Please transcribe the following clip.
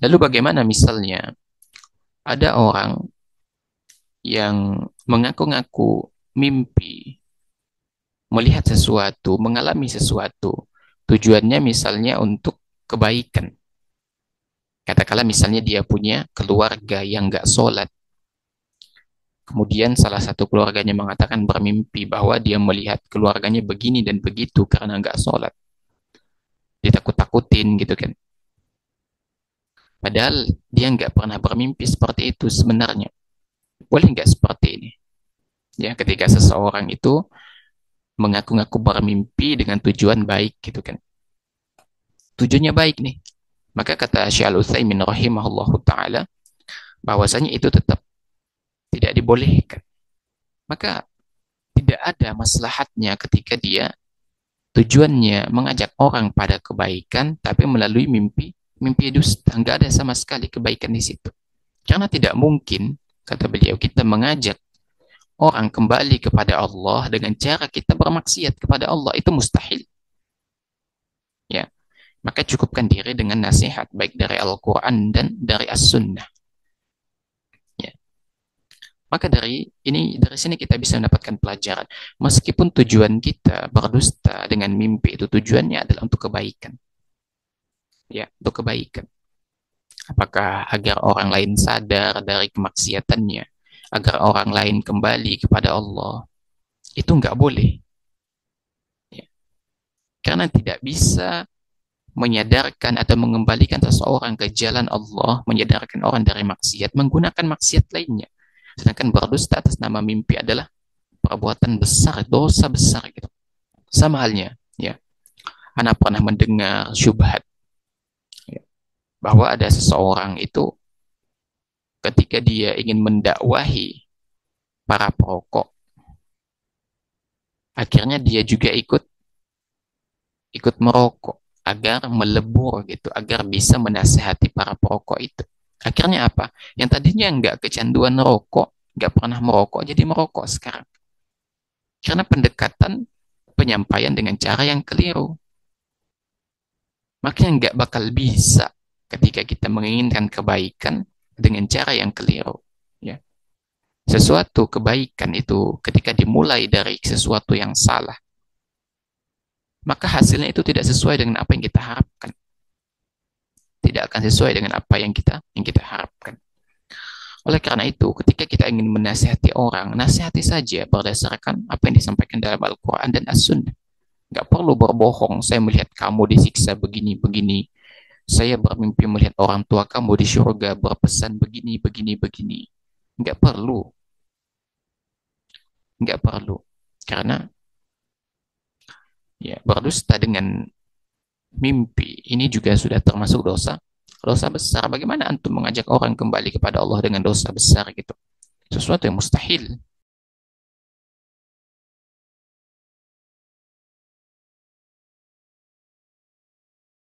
Lalu bagaimana misalnya ada orang yang mengaku-ngaku mimpi, melihat sesuatu, mengalami sesuatu, tujuannya misalnya untuk kebaikan. Katakanlah misalnya dia punya keluarga yang nggak sholat. Kemudian salah satu keluarganya mengatakan bermimpi bahwa dia melihat keluarganya begini dan begitu karena nggak sholat. Ditakut-takutin gitu kan. Padahal dia nggak pernah bermimpi seperti itu sebenarnya. Boleh nggak seperti ini? Ya, ketika seseorang itu mengaku-ngaku bermimpi dengan tujuan baik gitu kan. Tujuannya baik nih. Maka kata Syekh Al-Utsaimin rahimahullahu taala bahwasanya itu tetap tidak dibolehkan. Maka tidak ada maslahatnya ketika dia tujuannya mengajak orang pada kebaikan tapi melalui mimpi mimpi dusta. Enggak ada sama sekali kebaikan di situ. Karena tidak mungkin, kata beliau, kita mengajak orang kembali kepada Allah dengan cara kita bermaksiat kepada Allah. Itu mustahil. Ya, maka cukupkan diri dengan nasihat baik dari Al-Quran dan dari As-Sunnah. Ya. Maka dari sini kita bisa mendapatkan pelajaran. Meskipun tujuan kita berdusta dengan mimpi itu tujuannya adalah untuk kebaikan. Ya, untuk kebaikan. Apakah agar orang lain sadar dari kemaksiatannya, agar orang lain kembali kepada Allah, itu nggak boleh. Ya. Karena tidak bisa menyadarkan atau mengembalikan seseorang ke jalan Allah, menyadarkan orang dari maksiat, menggunakan maksiat lainnya. Sedangkan berdusta atas nama mimpi adalah perbuatan besar, dosa besar gitu. Sama halnya, ya. Anak pernah mendengar syubhat, ya, bahwa ada seseorang itu ketika dia ingin mendakwahi para perokok, akhirnya dia juga ikut ikut merokok agar melebur gitu, agar bisa menasehati para perokok itu. Akhirnya apa? Yang tadinya nggak kecanduan rokok, nggak pernah merokok, jadi merokok sekarang. Karena pendekatan penyampaian dengan cara yang keliru. Makanya nggak bakal bisa ketika kita menginginkan kebaikan dengan cara yang keliru. Ya. Sesuatu kebaikan itu ketika dimulai dari sesuatu yang salah, maka hasilnya itu tidak sesuai dengan apa yang kita harapkan. Tidak akan sesuai dengan apa yang kita harapkan. Oleh karena itu, ketika kita ingin menasihati orang, nasihati saja berdasarkan apa yang disampaikan dalam Al-Quran dan As-Sunnah. Nggak perlu berbohong, saya melihat kamu disiksa begini-begini. Saya bermimpi melihat orang tua kamu di surga berpesan begini, begini, begini. Nggak perlu. Nggak perlu. Karena ya berdusta dengan mimpi ini juga sudah termasuk dosa. Dosa besar. Bagaimana antum mengajak orang kembali kepada Allah dengan dosa besar gitu? Sesuatu yang mustahil.